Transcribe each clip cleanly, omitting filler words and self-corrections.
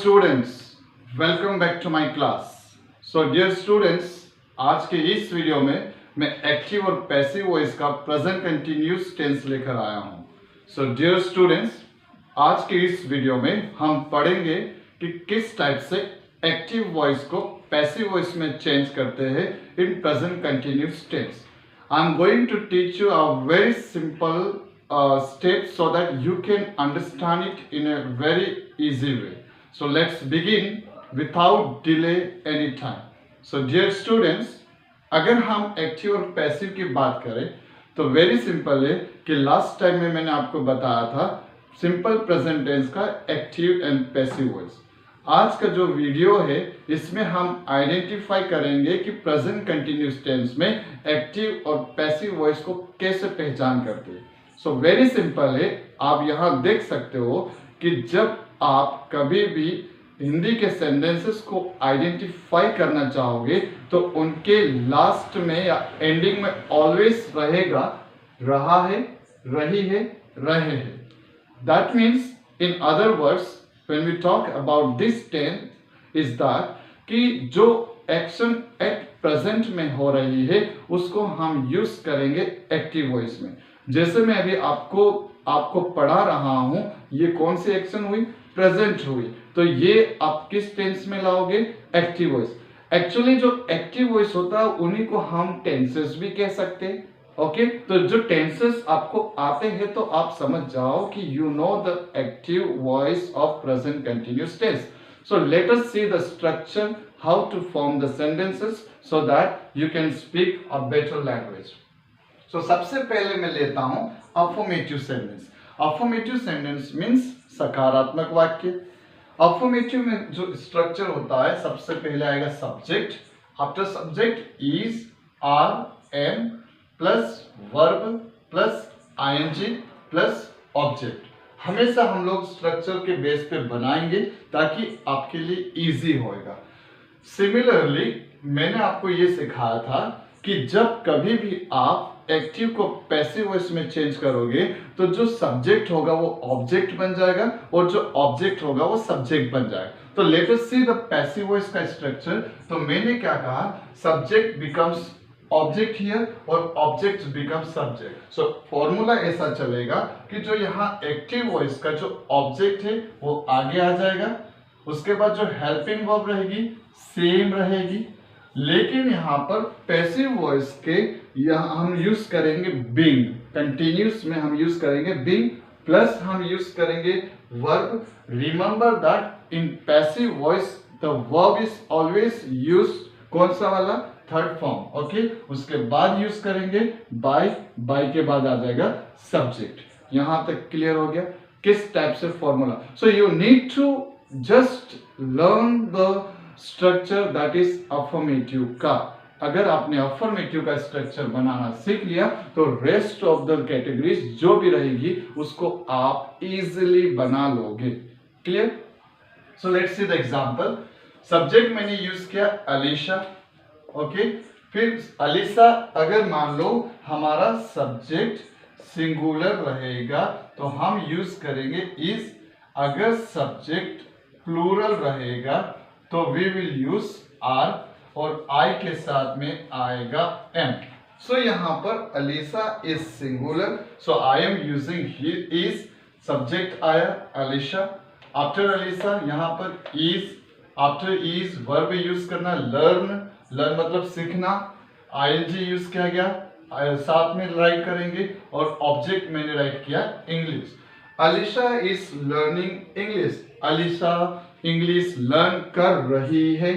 Students, welcome back to my class. So dear students, आज के इस वीडियो में मैं एक्टिव और पैसिव वॉइस का प्रेजेंट कंटिन्यूस टेंस लेकर आया हूं। सो डियर स्टूडेंट्स, आज के इस वीडियो में हम पढ़ेंगे कि किस टाइप से एक्टिव वॉइस को पैसिव वॉइस में चेंज करते हैं in present continuous tense. I am going to teach you a very simple steps so that you can understand it in a very easy way. So let's begin without delay any time. So dear students, अगर हम active और passive की बात करें तो very simple है कि last time में मैंने आपको बताया था सिंपल प्रेजेंट टेंस का एक्टिव एंड पैसिव वॉइस। आज का जो वीडियो है इसमें हम आइडेंटिफाई करेंगे कि प्रेजेंट कंटिन्यूस टेंस में एक्टिव और पैसिव वॉइस को कैसे पहचान करते हैं। सो वेरी सिंपल है, आप यहाँ देख सकते हो कि जब आप कभी भी हिंदी के सेंटेंसेस को आइडेंटिफाई करना चाहोगे तो उनके लास्ट में या एंडिंग में ऑलवेज रहेगा रहा है, रही है, रहे हैं। That means in other words when we talk about this tense is that कि जो एक्शन एट प्रेजेंट में हो रही है उसको हम यूज करेंगे एक्टिव वॉइस में। जैसे मैं अभी आपको पढ़ा रहा हूं, ये कौन सी एक्शन हुई? प्रेजेंट हुई। तो ये आप किस टेंस में लाओगे? Active voice. एक्चुअली जो एक्टिव वॉइस होता है उन्हीं को हम टेंसेस भी कह सकते हैं। ओके, तो जो टेंसेस आपको आते हैं तो आप समझ जाओ कि you know the active voice of present continuous tense. So let us see the structure, how to form the sentences so that you can speak a better language. So सबसे पहले मैं लेता हूं affirmative sentence. Affirmative sentence means सकारात्मक वाक्य। Affirmative में जो structure होता है, सबसे पहले आएगा subject, after subject is, are, am plus verb plus ING plus object. हमेशा हम लोग स्ट्रक्चर के बेस पे बनाएंगे ताकि आपके लिए इजी होएगा। सिमिलरली मैंने आपको ये सिखाया था कि जब कभी भी आप एक्टिव को पैसिव वॉइस में चेंज करोगे तो जो सब्जेक्ट होगा वो ऑब्जेक्ट बन जाएगा और जो ऑब्जेक्ट होगा वो सब्जेक्ट बन जाएगा। तो let us see the passive voice का स्ट्रक्चर। तो मैंने क्या कहा? सब्जेक्ट बिकम्स ऑब्जेक्ट हियर और object become subject. So formula ऐसा चलेगा कि जो यहाँ एक्टिव वॉइस का जो ऑब्जेक्ट है वो आगे आ जाएगा, उसके बाद जो हेल्पिंग वर्ब रहेगी सेम रहेगी, लेकिन यहाँ पर पैसिव वॉइस के यहाँ हम यूज करेंगे बीइंग। कंटिन्यूस में हम यूज करेंगे बीइंग प्लस हम यूज करेंगे verb. Remember that in passive voice the verb is always use कौन सा वाला? Third form. ओके, उसके बाद यूज करेंगे बाय, बाय के बाद आ जाएगा सब्जेक्ट। यहां तक क्लियर हो गया किस टाइप से formula. So you need to just learn the structure that is affirmative का। अगर आपने अफर्मेटिव का स्ट्रक्चर बनाना सीख लिया तो रेस्ट ऑफ द कैटेगरीज जो भी रहेगी उसको आप इजीली बना लोगे। Clear? So let's see the example. Subject मैंने यूज किया अलीशा। ओके, फिर अलीशा अगर मान लो हमारा सब्जेक्ट सिंगुलर रहेगा तो हम यूज करेंगे इज। अगर सब्जेक्ट प्लूरल रहेगा तो वी विल यूज आर और आई के साथ में आएगा एम। सो यहाँ पर Alisha is singular, so I am using he is. Subject आया अलीशा, आफ्टर अलीशा यहाँ पर is, after is verb use करना लर्न, लर्न मतलब सीखना, आईएनजी यूज किया गया, साथ में राइट करेंगे और ऑब्जेक्ट मैंने राइट किया English. Alisha is learning English. Alisha English learn कर रही है,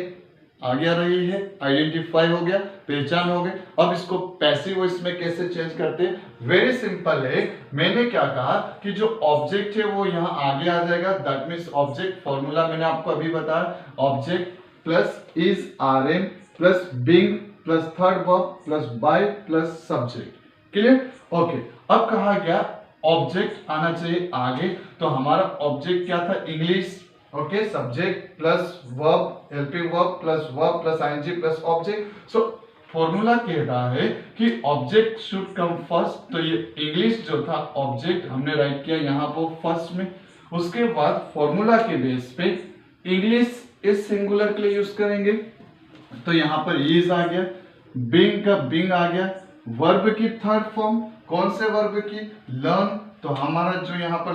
आ गया रही है, आइडेंटिफाई हो गया, पहचान हो गई। अब इसको पैसिव वॉइस में कैसे चेंज करते हैं? वेरी सिंपल है। मैंने क्या कहा कि जो ऑब्जेक्ट है वो यहाँ आगे आ जाएगा। दैट मीन्स ऑब्जेक्ट फॉर्मूला मैंने आपको अभी बताया, object plus is are am plus being plus third verb plus by plus subject. Clear? Okay, अब कहा गया ऑब्जेक्ट आना चाहिए आगे। तो हमारा ऑब्जेक्ट क्या था? English. Okay, subject plus verb, helping verb plus ING plus object. So formula कह रहा है कि ऑब्जेक्ट शुड कम फर्स्ट। तो ये इंग्लिश जो था ऑब्जेक्ट हमने राइट किया यहाँ पर फर्स्ट में। उसके बाद फॉर्मूला के बेस पे इंग्लिश इस सिंगुलर के लिए यूज करेंगे, तो यहां पर इज आ गया, बिंग का बिंग आ गया, वर्ब की थर्ड फॉर्म, कौन से वर्ब की, लर्न, तो हमारा जो यहाँ पर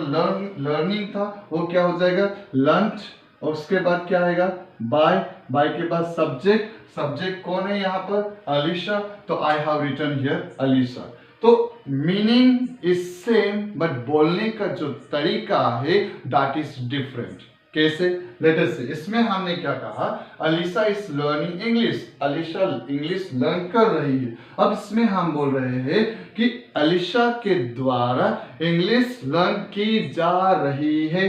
लर्निंग था वो क्या हो जाएगा, लंच, और उसके बाद क्या आएगा, बाय, बाय के बाद सब्जेक्ट, सब्जेक्ट कौन है यहाँ पर, अलीशा, तो I have written here Alisha. तो मीनिंग इज सेम बट बोलने का जो तरीका है दैट इज डिफरेंट। कैसे, लेट अस सी, इसमें हमने क्या कहा, Alisha is learning English, Alisha English learn कर रही है। अब इसमें हम बोल रहे हैं कि अलीशा के द्वारा इंग्लिश लर्न की जा रही है।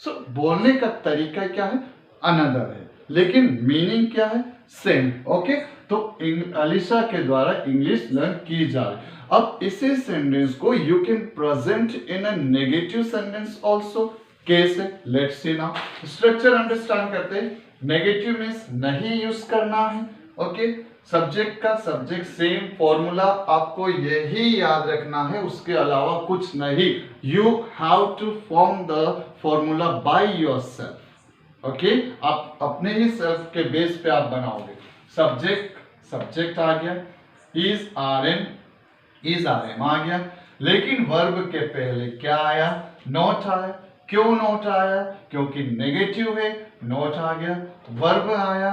सो बोलने का तरीका क्या है, अनदर है, लेकिन मीनिंग क्या है, सेम। ओके, तो अलीशा के द्वारा इंग्लिश लर्न की जा रही है। अब इसी सेंटेंस को you can present in a negative sentence also. कैसे, let's see now, structure understand करते हैं। नेगेटिव मींस नहीं यूज करना है। ओके, सब्जेक्ट का सब्जेक्ट सेम फॉर्मूला, आपको यही याद रखना है, उसके अलावा कुछ नहीं। You have to form the formula by yourself. Okay, आप अपने ही सेल्फ के बेस पे आप बनाओगे। सब्जेक्ट आ गया, इज आर एम आ गया, लेकिन वर्ब के पहले क्या आया, नॉट आया। क्यों नॉट आया, क्योंकि नेगेटिव है, नॉट आ गया, वर्ब आया,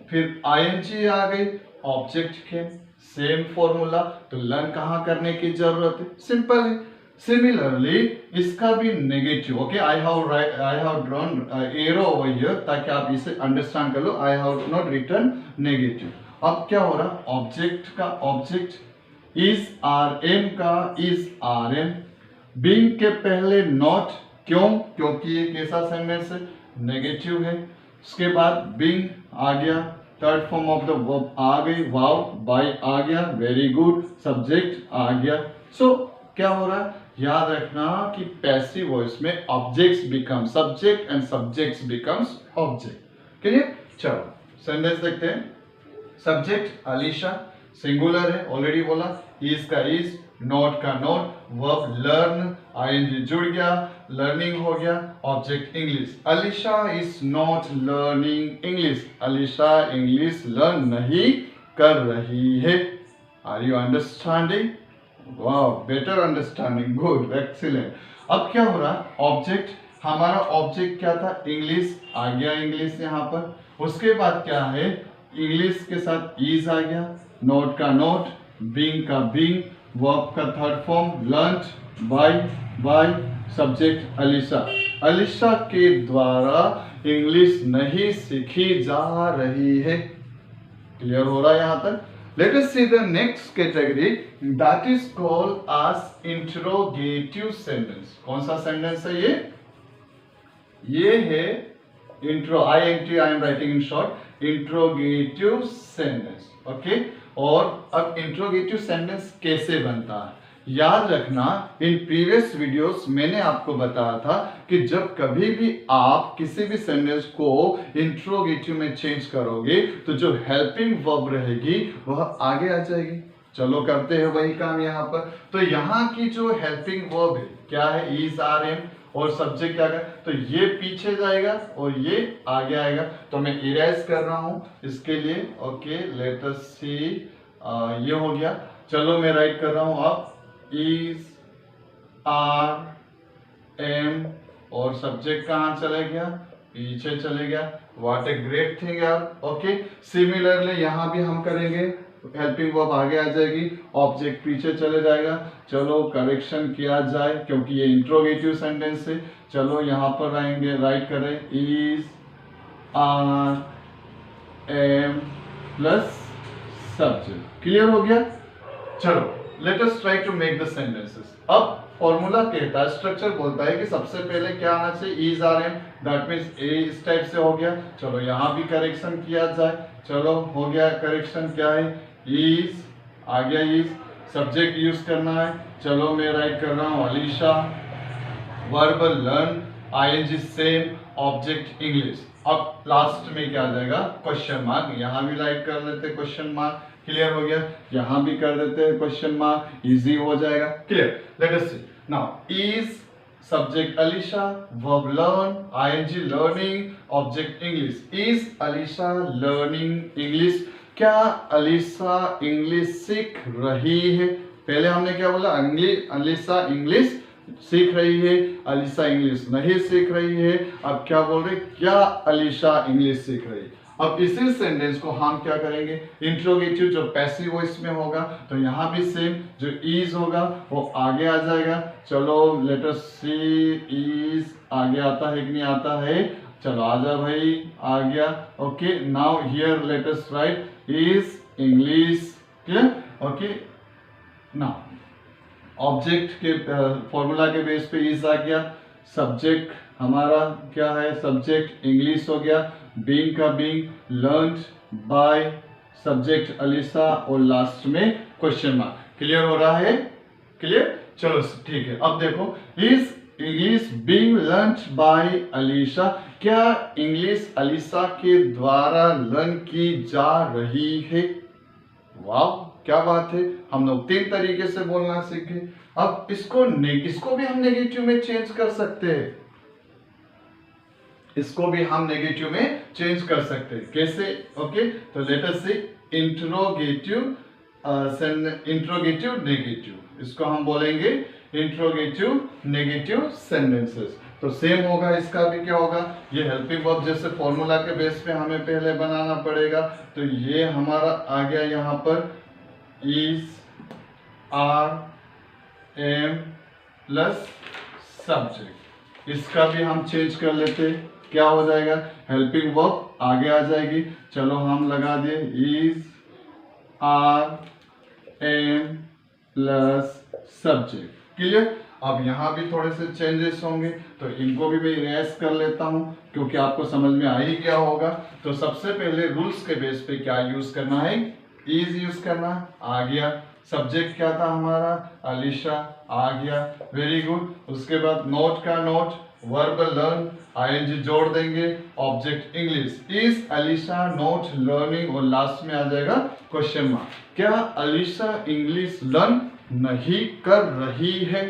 फिर आईएनजी आ गई, ऑब्जेक्ट के सेम फॉर्मूला, तो लर्न कहां करने की जरूरत है, सिंपल है। सिमिलरली इसका भी negative, okay, I have drawn arrow over here ताकि आप इसे अंडरस्टैंड कर लो, I have not written negative. अब क्या हो रहा, ऑब्जेक्ट का ऑब्जेक्ट, इज आर एम का इज आर एम, बीइंग के पहले नॉट, क्यों, क्योंकि ये कैसा सेंटेंस है, नेगेटिव है। उसके बाद बीइंग आ गया, third form of the verb आ गई, वाव, बाय आ गया, वेरी गुड, सब्जेक्ट आ गया। सो क्या हो रहा है, याद रखना कि पैसिव वॉइस में objects become subject and subjects becomes object. Clear, चलो सेंटेंस देखते हैं। सब्जेक्ट अलीशा, सिंगुलर है, ऑलरेडी बोला, इज का इज, नॉट का नॉट, वर्ब लर्न, आईएनजी जुड़ गया, लर्निंग हो गया, object English. Alisha is not learning English, Alisha English learn नहीं कर रही है। आर यू अंडरस्टैंडिंग, वाह, बेटर अंडरस्टैंडिंग, गुड, एक्सीलेंट। अब क्या हो रहा, ऑब्जेक्ट, हमारा ऑब्जेक्ट क्या था, इंग्लिश आ गया, इंग्लिश यहाँ पर, उसके बाद क्या है, इंग्लिश के साथ इज आ गया, नोट का नोट, बीइंग का बीइंग, वर्ब का third form learned, by, subject Alisha. Alisha के द्वारा इंग्लिश नहीं सीखी जा रही है। क्लियर हो रहा है यहां तक। Let us see the next category, that is called as interrogative sentence. कौन सा सेंटेंस है ये है intro, I am writing in short, interrogative sentence. Okay, और अब इंट्रोगेटिव सेंटेंस कैसे बनता है, याद रखना, इन प्रीवियस वीडियोस मैंने आपको बताया था कि जब कभी भी आप किसी भी सेंटेंस को इंट्रोगेटिव में चेंज करोगे तो जो हेल्पिंग वर्ब रहेगी वह आगे आ जाएगी। चलो करते हैं वही काम यहाँ पर। तो यहाँ की जो हेल्पिंग वर्ब है क्या है, इज आर एम, और सब्जेक्ट क्या है, तो ये पीछे जाएगा और ये आगे आएगा। तो मैं इरेज कर रहा हूं इसके लिए। ओके, लेट अस सी, ये हो गया। चलो मैं राइट कर रहा हूं अब, इज आर एम, और सब्जेक्ट कहां चले गया, पीछे चले गया। व्हाट ए ग्रेट थिंग यार। ओके, सिमिलरली यहां भी हम करेंगे, हेल्पिंग वर्ब आगे आ जाएगी, ऑब्जेक्ट पीछे चले जाएगा। चलो करेक्शन किया जाए क्योंकि ये इंट्रोगेटिव सेंटेंस है। चलो यहाँ पर आएंगे, राइट करें, is are am plus subject. Clear हो गया। चलो let us try to make the sentences. अब फॉर्मूला कहता है, स्ट्रक्चर बोलता है कि सबसे पहले क्या आना चाहिए, is are am, that means ए इस टाइप से हो गया। चलो यहाँ भी करेक्शन किया जाए। चलो हो गया करेक्शन, क्या है, इज आ गया, इज, सब्जेक्ट यूज करना है। चलो मैं राइट कर रहा हूँ Alisha, verb learn, ING same, object English. अब लास्ट में क्या आ जाएगा, क्वेश्चन मार्क, यहाँ भी राइट कर लेते हैं क्वेश्चन मार्क। क्लियर हो गया, यहाँ भी कर देते हैं क्वेश्चन मार्क, इजी हो जाएगा। Clear, let us see now, is subject Alisha, verb learn, ing learning, object English. Is Alisha learning English? क्या अलीशा इंग्लिश सीख रही है? पहले हमने क्या बोला? अलीशा इंग्लिश सीख रही है, अलीशा इंग्लिश नहीं सीख रही है। अब क्या बोल रहे? क्या अलीशा इंग्लिश सीख रही है? अब इसी सेंटेंस को हम क्या करेंगे? इंट्रोगेटिव जो पैसिव वॉइस में होगा, तो यहाँ भी सेम जो इज होगा वो आगे आ जाएगा। चलो लेट अस सी, इज आगे आता है कि नहीं आता है? चलो आजा भाई, आ गया। Okay, now here let us right is English. Clear? Okay, now object के फॉर्मूला के बेस पे इज आ गया। सब्जेक्ट हमारा क्या है? सब्जेक्ट इंग्लिश हो गया। बीइंग का being, learned by subject Alisha और लास्ट में क्वेश्चन मार्क। क्लियर हो रहा है? क्लियर? चलो ठीक है। अब देखो, is English being learned by Alisha? क्या इंग्लिश अलीशा के द्वारा लर्न की जा रही है? वाह, क्या बात है। हम लोग 3 तरीके से बोलना सीख गए। अब इसको भी हम नेगेटिव में चेंज कर सकते हैं। इसको भी हम नेगेटिव में चेंज कर सकते हैं। कैसे? ओके, तो लेट अस सी इंट्रोगेटिव नेगेटिव। इसको हम बोलेंगे इंट्रोगेटिव नेगेटिव सेंटेंसेस। तो सेम होगा, इसका भी क्या होगा? ये हेल्पिंग वर्ब जैसे फॉर्मूला के बेस पे हमें पहले बनाना पड़ेगा। तो ये हमारा आ गया यहाँ पर is, are, am plus subject. इसका भी हम चेंज कर लेते। क्या हो जाएगा? हेल्पिंग वर्ब आगे आ जाएगी। चलो हम लगा दिए is, are, am plus subject. Clear? अब यहाँ भी थोड़े से चेंजेस होंगे, तो इनको भी मैं इरेज कर लेता हूँ क्योंकि आपको समझ में आ ही गया होगा। तो सबसे पहले रूल्स के बेस पे क्या यूज करना है? इज यूज करना। आ गया। सब्जेक्ट क्या था हमारा? अलीशा, आ गया। Very good. उसके बाद नोट का नोट, वर्ब लर्न, आईएनजी जोड़ देंगे, object English. Is Alisha note learning और लास्ट में आ जाएगा क्वेश्चन मार्क। क्या अलीशा इंग्लिश लर्न नहीं कर रही है?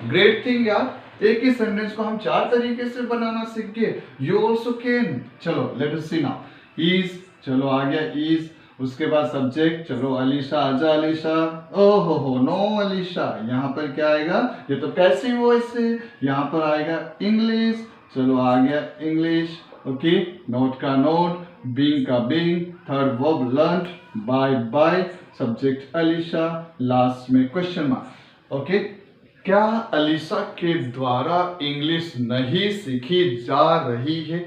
ग्रेट थिंग यार, एक ही सेंटेंस को हम 4 तरीके से बनाना सीख गए। You also can. चलो let us see now. Is, चलो आ गया इज। उसके बाद सब्जेक्ट, चलो अलीशा, आजा अलीशा। ओहो नो अलीशा, यहाँ पर क्या आएगा? ये तो पैसिव वॉइस है। यहाँ पर आएगा इंग्लिश। चलो आ गया इंग्लिश। ओके, नोट का नोट, बीइंग का being, third verb learned, by subject Alisha, last में क्वेश्चन मार्क। ओके, क्या अलीशा के द्वारा इंग्लिश नहीं सीखी जा रही है?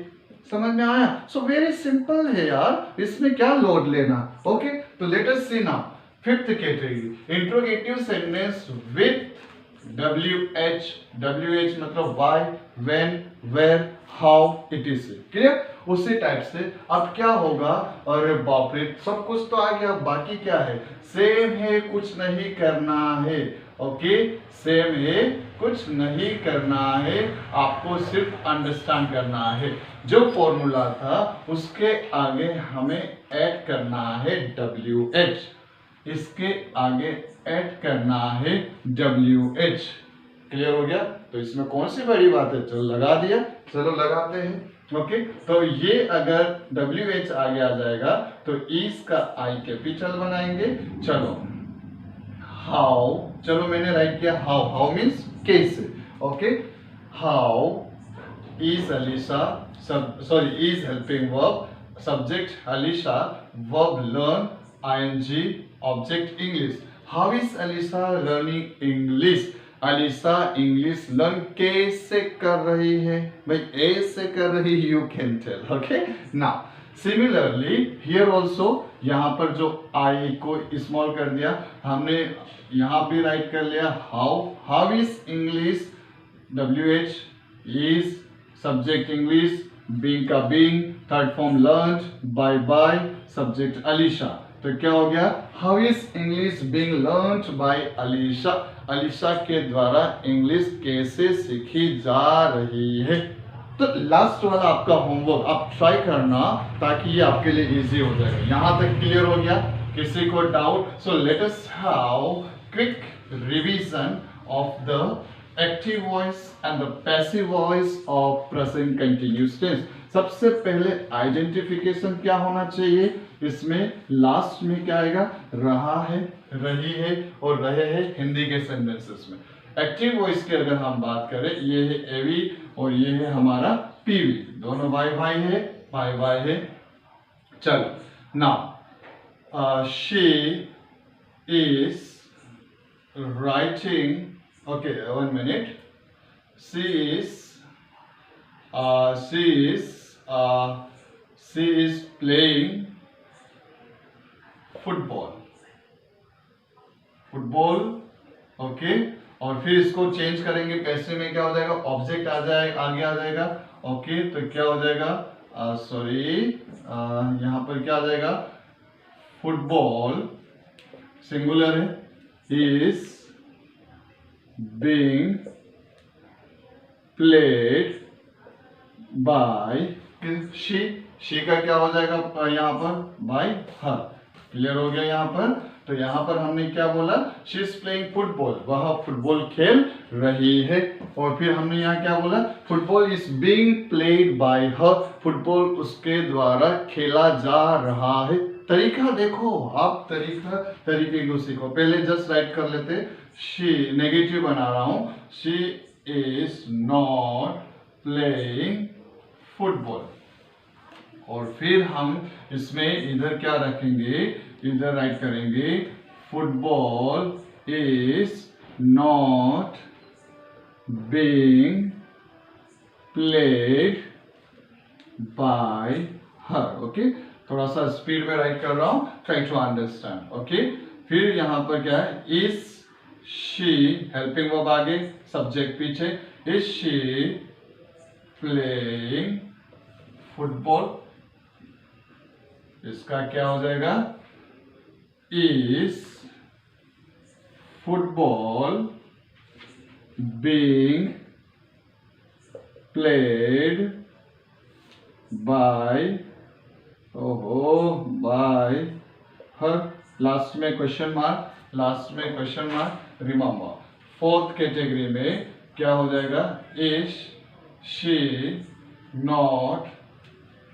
समझ में आया? सो वेरी सिंपल है यार, इसमें क्या लोड लेना। ओके, तो let us see now fifth category, interrogative sentence with WH मतलब why, when, where, how, it is. Clear? उसी टाइप से अब क्या होगा? अरे बाप रे, सब कुछ तो आ गया, बाकी क्या है? सेम है, कुछ नहीं करना है। ओके, सेम है, कुछ नहीं करना है, आपको सिर्फ अंडरस्टैंड करना है। जो फॉर्मूला था उसके आगे हमें ऐड करना है WH, इसके आगे ऐड करना है WH। क्लियर हो गया? तो इसमें कौन सी बड़ी बात है? चलो लगा दिया, चलो लगाते हैं। ओके, तो ये अगर WH आगे आ जाएगा तो इज का आई कैपिटल बनाएंगे। चलो हाउ, चलो मैंने राइट किया हाउ। हाउ मीन्स कैसे। Okay, how is Alisha, sorry is helping verb, subject Alisha, verb learn, ING, object English. How is Alisha learning English? Alisha English learn कैसे कर रही है? भाई ऐसे कर रही, you can tell. Okay, now similarly here also, यहाँ पर जो आई को स्मॉल कर दिया हमने, यहाँ भी राइट कर लिया how is English, WH is, subject English, being का being, third form learned, by subject Alisha. तो क्या हो गया? How is English being learned by Alisha? Alisha के द्वारा इंग्लिश कैसे सीखी जा रही है? तो लास्ट वाला आपका होमवर्क आप ट्राई करना ताकि ये आपके लिए इजी हो जाएगा। यहां तक क्लियर हो गया? किसी को doubt? So let us have quick revision of the active voice and the passive voice of present continuous tense. सबसे पहले आइडेंटिफिकेशन क्या होना चाहिए, इसमें लास्ट में क्या आएगा, रहा है, रही है और रहे हैं हिंदी के सेंटेंसेस में। एक्टिव वॉइस की अगर हम बात करें, ये है एवी और ये है हमारा पीवी, दोनों भाई भाई है, भाई भाई है। चलो now she is writing, okay, 1 minute, she is playing football, okay, और फिर इसको चेंज करेंगे, पैसे में क्या हो जाएगा, ऑब्जेक्ट आ जाएगा, आगे आ जाएगा, ओके, तो क्या हो जाएगा, यहाँ पर क्या आ जाएगा, फुटबॉल सिंगुलर है, is being played by she का क्या हो जाएगा यहाँ पर, by her, क्लियर हो गया यहाँ पर। तो यहाँ पर हमने क्या बोला, she is playing football, वह फुटबॉल खेल रही है। और फिर हमने यहाँ क्या बोला, football is being played by her, football उसके द्वारा खेला जा रहा है। तरीका देखो आप, तरीके को सीखो। पहले जस्ट राइट कर लेते, शी नेगेटिव बना रहा हूं, she is not playing football. और फिर हम इसमें इधर क्या रखेंगे, इधर राइट करेंगे, football is not being played by her. Okay, थोड़ा सा स्पीड में राइट कर रहा हूं, ट्राई टू अंडरस्टैंड। ओके, फिर यहां पर क्या है, इज शी, हेल्पिंग वर्ब आगे, सब्जेक्ट पीछे, इज शी प्लेइंग फुटबॉल, इसका क्या हो जाएगा, is football being played by, ओहो, बाय हर, लास्ट में question mark, remember. Fourth category में क्या हो जाएगा, इज शी नॉट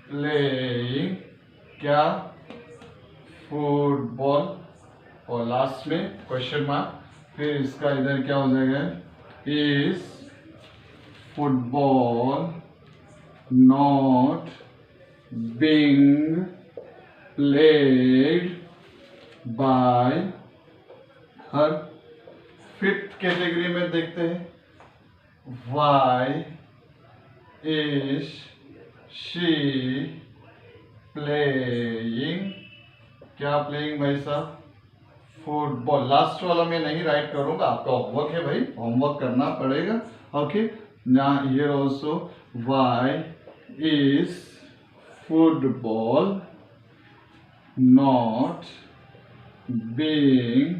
प्लेइंग क्या, फुटबॉल, और लास्ट में क्वेश्चन मार्क, फिर इसका इधर क्या हो जाएगा, is football not being played by her। Fifth category में देखते हैं, why is she playing क्या, प्लेइंग भाई साहब, फुटबॉल। लास्ट वाला मैं नहीं राइट करूंगा, आपका होमवर्क है भाई, होमवर्क करना पड़ेगा। Okay, now here also, why is football not being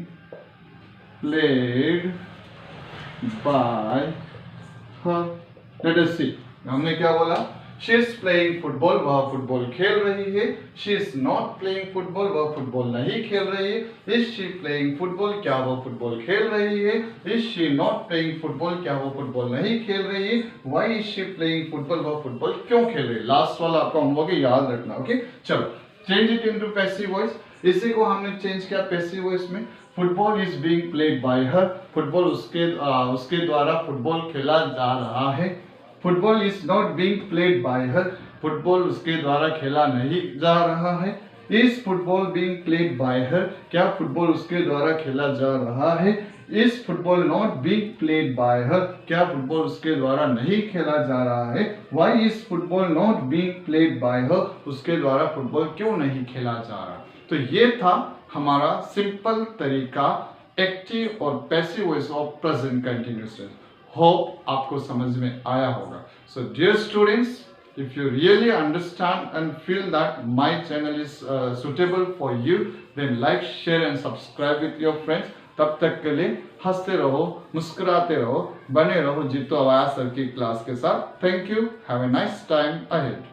played by her। Let us see, हमने क्या बोला, she is playing football, वह फुटबॉल खेल रही है, she is not playing football, वह फुटबॉल नहीं खेल रही है, is she playing football, क्या वह फुटबॉल खेल रही है, is she not playing football, क्या वह फुटबॉल नहीं खेल रही है, why is she playing football, वह फुटबॉल क्यों खेल रही है। लास्ट वाला आपका होमवर्क है, याद रखना। ओके, चलो change it into passive voice. इसी को हमने चेंज किया पैसिव वॉइस में, football is being played by her, football उसके द्वारा फुटबॉल खेला जा रहा है। Football is not being played by her, football उसके द्वारा खेला नहीं जा रहा है। Is football being played by हर, क्या फुटबॉल उसके द्वारा खेला जा रहा है। Is football not being played by हर, क्या फुटबॉल उसके द्वारा नहीं खेला जा रहा है। Why is football not being played by हर, उसके द्वारा फुटबॉल क्यों नहीं खेला जा रहा। तो ये था हमारा सिंपल तरीका एक्टिव और passive voice of present continuous tense. Hope आपको समझ में आया होगा। So dear students, if you really understand and feel that my channel is suitable for you, then like, share and subscribe with your friends। तब तक के लिए हंसते रहो, मुस्कुराते रहो, बने रहो जीतो आवाज सर की क्लास के साथ। Thank you, have a nice time ahead.